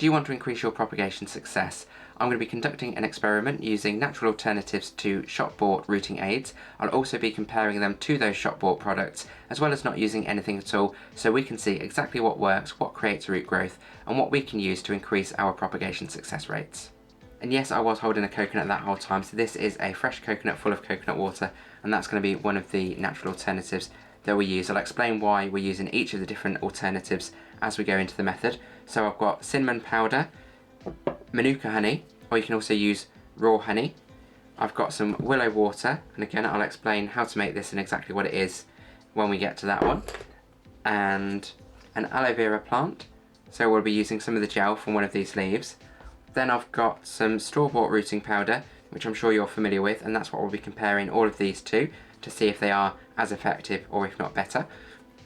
Do you want to increase your propagation success? I'm going to be conducting an experiment using natural alternatives to shop-bought rooting aids. I'll also be comparing them to those shop-bought products, as well as not using anything at all, so we can see exactly what works, what creates root growth, and what we can use to increase our propagation success rates. And yes, I was holding a coconut that whole time, so this is a fresh coconut full of coconut water, and that's going to be one of the natural alternatives that we use. I'll explain why we're using each of the different alternatives as we go into the method. So I've got cinnamon powder, manuka honey, or you can also use raw honey. I've got some willow water, and again I'll explain how to make this and exactly what it is when we get to that one. And an aloe vera plant, so we'll be using some of the gel from one of these leaves. Then I've got some store-bought rooting powder, which I'm sure you're familiar with, and that's what we'll be comparing all of these to see if they are as effective or if not better.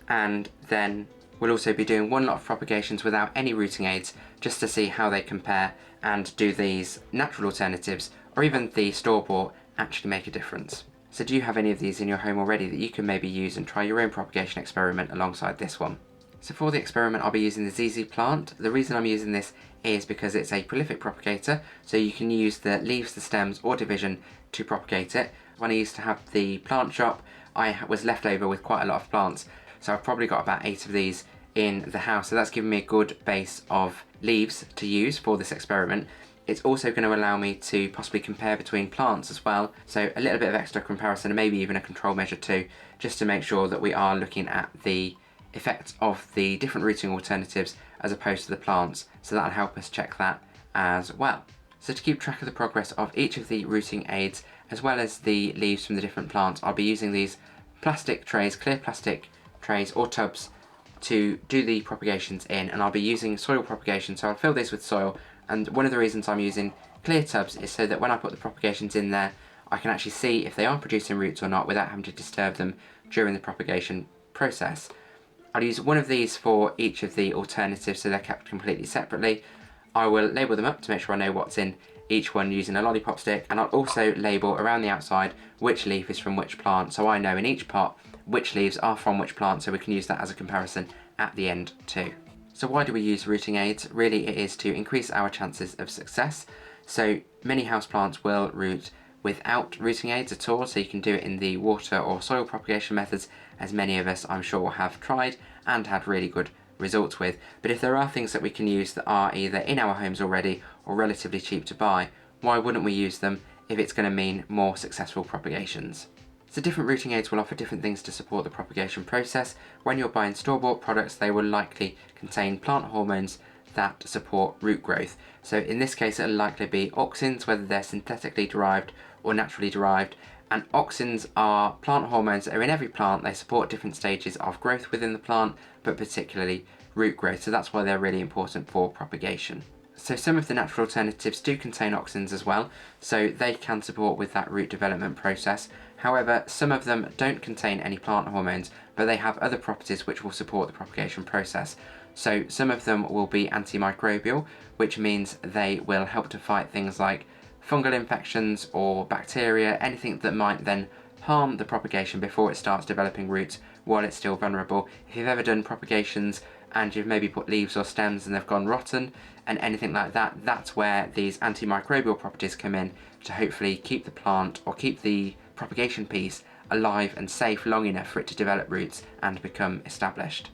And then we'll also be doing one lot of propagations without any rooting aids, just to see how they compare, and do these natural alternatives or even the store-bought actually make a difference. So do you have any of these in your home already that you can maybe use and try your own propagation experiment alongside this one? So for the experiment I'll be using the ZZ plant. The reason I'm using this is because it's a prolific propagator, so you can use the leaves, the stems or division to propagate it. When I used to have the plant shop, I was left over with quite a lot of plants, so I've probably got about 8 of these in the house, so that's given me a good base of leaves to use for this experiment. It's also going to allow me to possibly compare between plants as well, so a little bit of extra comparison and maybe even a control measure too, just to make sure that we are looking at the effects of the different rooting alternatives as opposed to the plants, so that'll help us check that as well. So to keep track of the progress of each of the rooting aids as well as the leaves from the different plants, I'll be using these plastic trays, clear plastic trays or tubs to do the propagations in, and I'll be using soil propagation, so I'll fill this with soil. And one of the reasons I'm using clear tubs is so that when I put the propagations in there, I can actually see if they are producing roots or not without having to disturb them during the propagation process. I'll use one of these for each of the alternatives, so they're kept completely separately. I will label them up to make sure I know what's in each one using a lollipop stick, and I'll also label around the outside which leaf is from which plant, so I know in each pot which leaves are from which plant, so we can use that as a comparison at the end too. So why do we use rooting aids? Really it is to increase our chances of success. So many houseplants will root without rooting aids at all, so you can do it in the water or soil propagation methods, as many of us I'm sure have tried and had really good results with. But if there are things that we can use that are either in our homes already or relatively cheap to buy, why wouldn't we use them if it's going to mean more successful propagations? So different rooting aids will offer different things to support the propagation process. When you're buying store-bought products, they will likely contain plant hormones that support root growth. So in this case it'll likely be auxins, whether they're synthetically derived or naturally derived. And auxins are plant hormones that are in every plant. They support different stages of growth within the plant, but particularly root growth, so that's why they're really important for propagation. So some of the natural alternatives do contain auxins as well, so they can support with that root development process. However, some of them don't contain any plant hormones, but they have other properties which will support the propagation process. So some of them will be antimicrobial, which means they will help to fight things like fungal infections or bacteria, anything that might then harm the propagation before it starts developing roots while it's still vulnerable. If you've ever done propagations and you've maybe put leaves or stems and they've gone rotten and anything like that, that's where these antimicrobial properties come in to hopefully keep the plant or keep the propagation piece alive and safe long enough for it to develop roots and become established.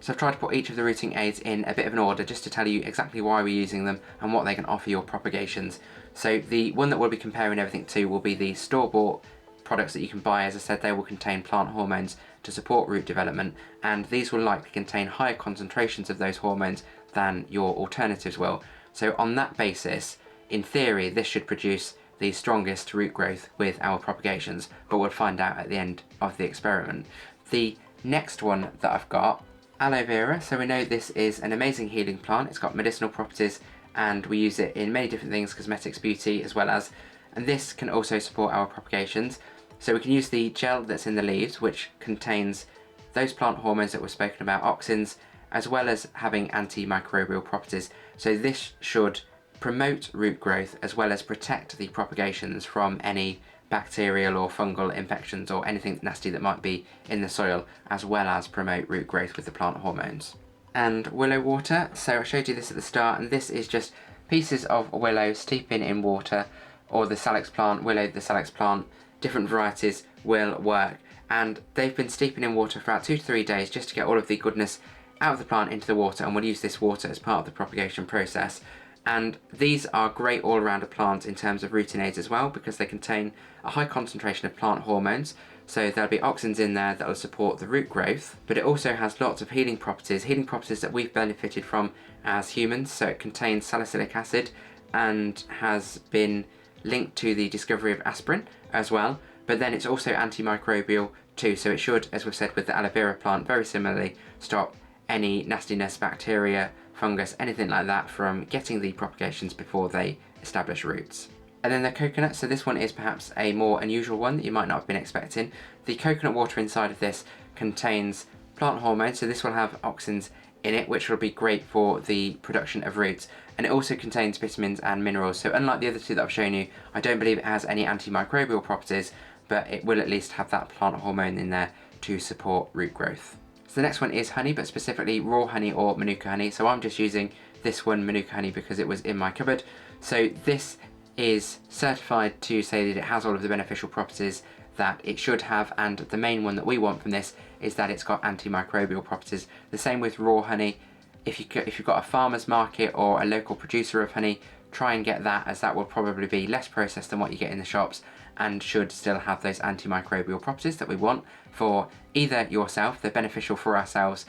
So I've tried to put each of the rooting aids in a bit of an order just to tell you exactly why we're using them and what they can offer your propagations. So the one that we'll be comparing everything to will be the store-bought products that you can buy. As I said, they will contain plant hormones to support root development, and these will likely contain higher concentrations of those hormones than your alternatives will. So on that basis, in theory, this should produce the strongest root growth with our propagations, but we'll find out at the end of the experiment. The next one that I've got, aloe vera. So we know this is an amazing healing plant. It's got medicinal properties and we use it in many different things, cosmetics, beauty as well as, and this can also support our propagations. So we can use the gel that's in the leaves, which contains those plant hormones that we've spoken about, auxins, as well as having antimicrobial properties. So this should promote root growth as well as protect the propagations from any bacterial or fungal infections or anything nasty that might be in the soil, as well as promote root growth with the plant hormones. and willow water. So I showed you this at the start, and this is just pieces of willow steeping in water, or the salix plant, willow, the salix plant, different varieties will work. And they've been steeping in water for about 2 to 3 days just to get all of the goodness out of the plant into the water, and we'll use this water as part of the propagation process. And these are great all-rounder plants in terms of rooting aids as well, because they contain a high concentration of plant hormones. So there'll be auxins in there that will support the root growth, but it also has lots of healing properties that we've benefited from as humans. So it contains salicylic acid and has been linked to the discovery of aspirin as well. But then it's also antimicrobial too, so it should, as we've said with the aloe vera plant, very similarly stop any nastiness, bacteria, fungus, anything like that from getting the propagations before they establish roots. And then the coconut, so this one is perhaps a more unusual one that you might not have been expecting. The coconut water inside of this contains plant hormones, so this will have auxins in it, which will be great for the production of roots. And it also contains vitamins and minerals, so unlike the other two that I've shown you, I don't believe it has any antimicrobial properties, but it will at least have that plant hormone in there to support root growth. So the next one is honey, but specifically raw honey or manuka honey. So I'm just using this one, manuka honey, because it was in my cupboard. So this is certified to say that it has all of the beneficial properties that it should have, and the main one that we want from this is that it's got antimicrobial properties. The same with raw honey. If you've got a farmer's market or a local producer of honey, try and get that, as that will probably be less processed than what you get in the shops and should still have those antimicrobial properties that we want for either yourself, they're beneficial for ourselves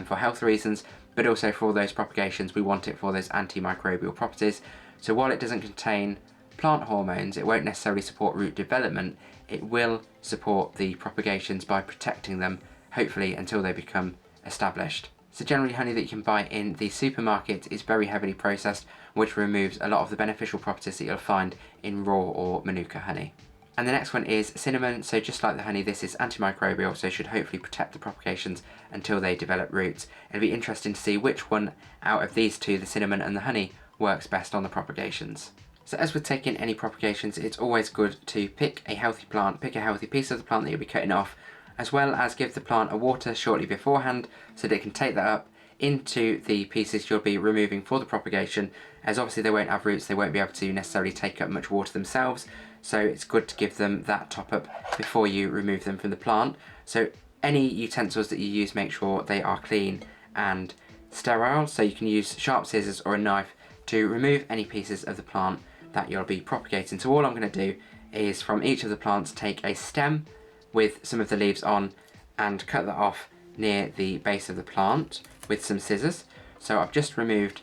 for health reasons, but also for all those propagations, we want it for those antimicrobial properties. So while it doesn't contain plant hormones, it won't necessarily support root development, it will support the propagations by protecting them, hopefully until they become established. So generally honey that you can buy in the supermarket is very heavily processed, which removes a lot of the beneficial properties that you'll find in raw or manuka honey. And the next one is cinnamon, so just like the honey, this is antimicrobial, so should hopefully protect the propagations until they develop roots. It'll be interesting to see which one out of these two, the cinnamon and the honey, works best on the propagations. So as with taking any propagations, it's always good to pick a healthy plant, pick a healthy piece of the plant that you'll be cutting off, as well as give the plant a water shortly beforehand so that it can take that up into the pieces you'll be removing for the propagation, as obviously they won't have roots, they won't be able to necessarily take up much water themselves, so it's good to give them that top up before you remove them from the plant. So any utensils that you use, make sure they are clean and sterile, so you can use sharp scissors or a knife to remove any pieces of the plant that you'll be propagating. So all I'm going to do is from each of the plants take a stem with some of the leaves on and cut that off near the base of the plant with some scissors. So I've just removed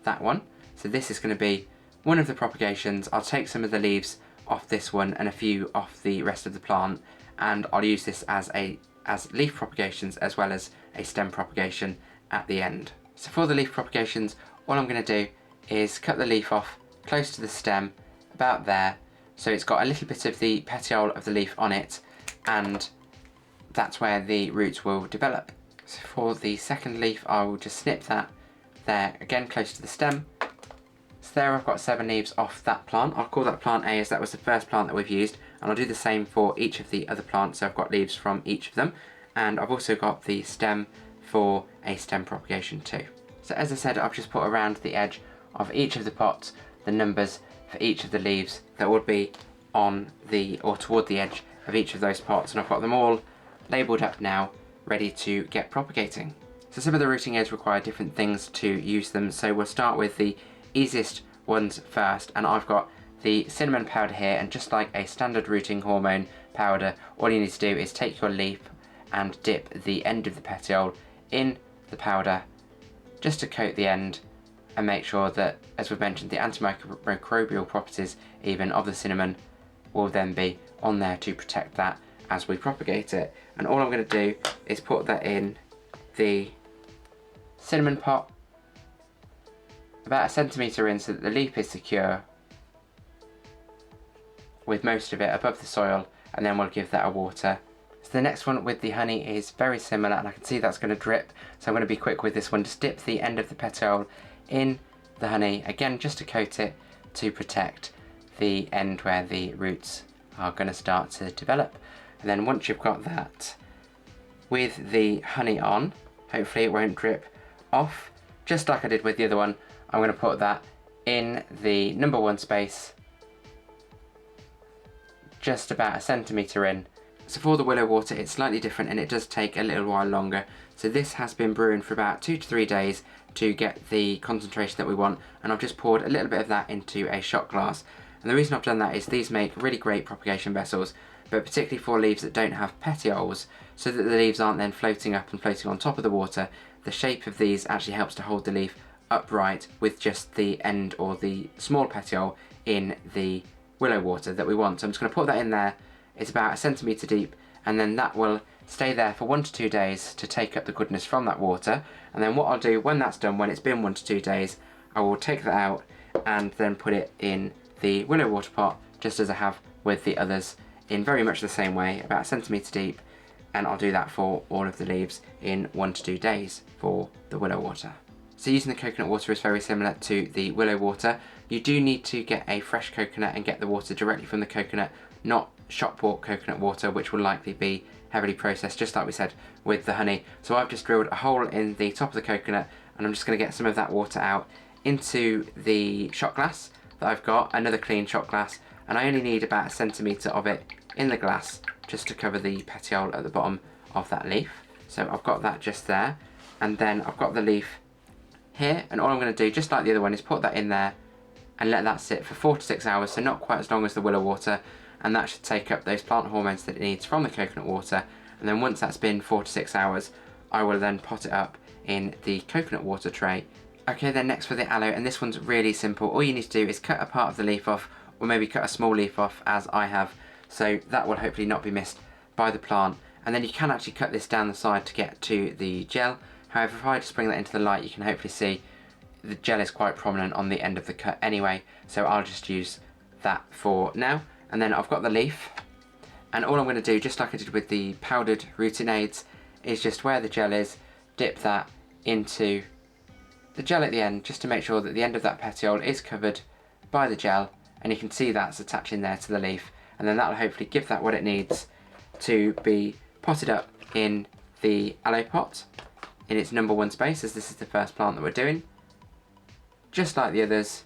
that one. So this is going to be one of the propagations. I'll take some of the leaves off this one and a few off the rest of the plant, and I'll use this as leaf propagations as well as a stem propagation at the end. So for the leaf propagations, all I'm going to do is cut the leaf off close to the stem, about there, so it's got a little bit of the petiole of the leaf on it, and that's where the roots will develop. So for the second leaf, I will just snip that there, again close to the stem. So there I've got 7 leaves off that plant. I'll call that plant A as that was the first plant that we've used, and I'll do the same for each of the other plants, so I've got leaves from each of them, and I've also got the stem for a stem propagation too. So as I said, I've just put around the edge of each of the pots the numbers for each of the leaves that would be on the, or toward the edge of each of those pots, and I've got them all labelled up now, ready to get propagating. So some of the rooting aids require different things to use them, so we'll start with the easiest ones first, and I've got the cinnamon powder here, and just like a standard rooting hormone powder, all you need to do is take your leaf and dip the end of the petiole in the powder just to coat the end, and make sure that, as we've mentioned, the antimicrobial properties even of the cinnamon will then be on there to protect that as we propagate it. And all I'm going to do is put that in the cinnamon pot, about 1 centimetre in, so that the leaf is secure with most of it above the soil, and then we'll give that a water. So the next one with the honey is very similar, and I can see that's going to drip, so I'm going to be quick with this one. Just dip the end of the petiole in the honey, again just to coat it to protect the end where the roots are going to start to develop. And then once you've got that with the honey on, hopefully it won't drip off, just like I did with the other one. I'm going to put that in the number 1 space, just about a centimetre in. So for the willow water it's slightly different and it does take a little while longer. So this has been brewing for about 2 to 3 days to get the concentration that we want, and I've just poured a little bit of that into a shot glass. And the reason I've done that is these make really great propagation vessels, but particularly for leaves that don't have petioles, so that the leaves aren't then floating up and floating on top of the water. The shape of these actually helps to hold the leaf upright with just the end or the small petiole in the willow water that we want. So I'm just going to put that in there. It's about a centimetre deep, and then that will stay there for 1 to 2 days to take up the goodness from that water. And then what I'll do when that's done, when it's been 1 to 2 days, I will take that out and then put it in the willow water pot, just as I have with the others, in very much the same way, about a centimetre deep, and I'll do that for all of the leaves in 1 to 2 days for the willow water. So using the coconut water is very similar to the willow water. You do need to get a fresh coconut and get the water directly from the coconut, not shop bought coconut water, which will likely be heavily processed, just like we said with the honey. So I've just drilled a hole in the top of the coconut, and I'm just going to get some of that water out into the shot glass that I've got, another clean shot glass, and I only need about a centimetre of it in the glass just to cover the petiole at the bottom of that leaf. So I've got that just there, and then I've got the leaf here, and all I'm going to do, just like the other one, is put that in there and let that sit for 4 to 6 hours, so not quite as long as the willow water, and that should take up those plant hormones that it needs from the coconut water. And then once that's been 4 to 6 hours, I will then pot it up in the coconut water tray. Okay, then next for the aloe, and this one's really simple. All you need to do is cut a part of the leaf off, or maybe cut a small leaf off as I have, so that will hopefully not be missed by the plant. And then you can actually cut this down the side to get to the gel. However, if I just bring that into the light, you can hopefully see the gel is quite prominent on the end of the cut anyway, so I'll just use that for now. And then I've got the leaf, and all I'm going to do, just like I did with the powdered rooting aids, is just where the gel is, dip that into the gel at the end, just to make sure that the end of that petiole is covered by the gel, and you can see that's attaching there to the leaf, and then that'll hopefully give that what it needs to be potted up in the aloe pot in its number 1 space, as this is the first plant that we're doing, just like the others.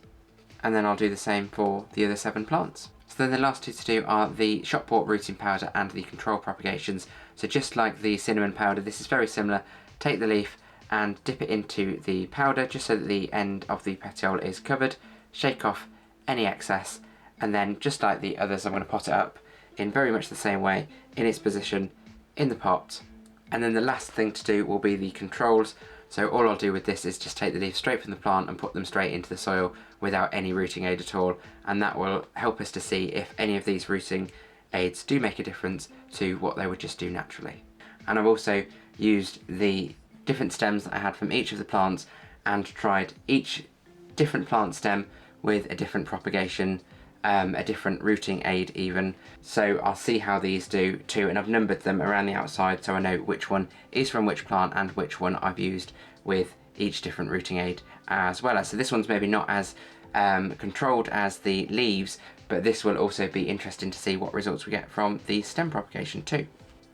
And then I'll do the same for the other 7 plants. So then the last 2 to do are the shop bought rooting powder and the control propagations. So just like the cinnamon powder, this is very similar. Take the leaf and dip it into the powder just so that the end of the petiole is covered. Shake off any excess, and then just like the others, I'm going to pot it up in very much the same way in its position in the pot. And then the last thing to do will be the controls. So all I'll do with this is just take the leaves straight from the plant and put them straight into the soil without any rooting aid at all, and that will help us to see if any of these rooting aids do make a difference to what they would just do naturally. And I've also used the different stems that I had from each of the plants and tried each different plant stem with a different propagation, a different rooting aid even. So I'll see how these do too, and I've numbered them around the outside so I know which one is from which plant and which one I've used with each different rooting aid as well. So this one's maybe not as controlled as the leaves, but this will also be interesting to see what results we get from the stem propagation too.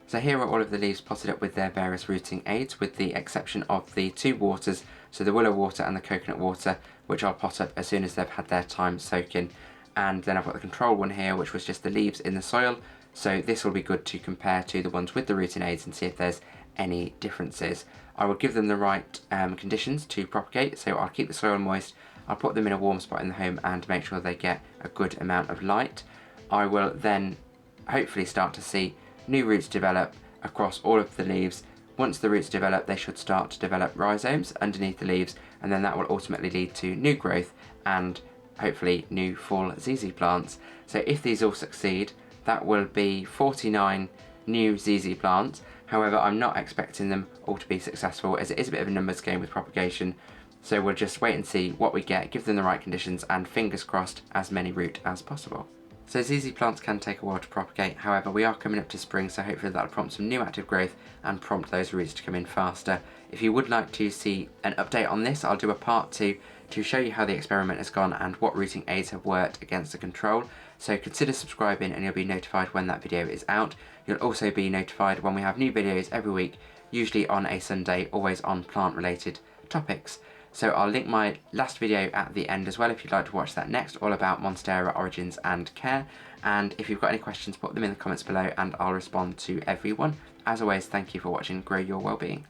So here are all of the leaves potted up with their various rooting aids, with the exception of the 2 waters, so the willow water and the coconut water, which I'll pot up as soon as they've had their time soaking. And then I've got the control one here, which was just the leaves in the soil, so this will be good to compare to the ones with the rooting aids and see if there's any differences. I will give them the right conditions to propagate, so I'll keep the soil moist, I'll put them in a warm spot in the home and make sure they get a good amount of light. I will then hopefully start to see new roots develop across all of the leaves. Once the roots develop, they should start to develop rhizomes underneath the leaves, and then that will ultimately lead to new growth and hopefully new fall ZZ plants. So if these all succeed, that will be 49 new ZZ plants. However, I'm not expecting them all to be successful, as it is a bit of a numbers game with propagation. So we'll just wait and see what we get, give them the right conditions, and fingers crossed as many root as possible. So ZZ plants can take a while to propagate, however we are coming up to spring, so hopefully that'll prompt some new active growth and prompt those roots to come in faster. If you would like to see an update on this, I'll do a part 2 to show you how the experiment has gone and what rooting aids have worked against the control. So consider subscribing and you'll be notified when that video is out. You'll also be notified when we have new videos every week, usually on a Sunday, always on plant related topics. So I'll link my last video at the end as well if you'd like to watch that next, all about Monstera origins and care. And if you've got any questions, put them in the comments below and I'll respond to everyone. As always, thank you for watching. Grow your wellbeing.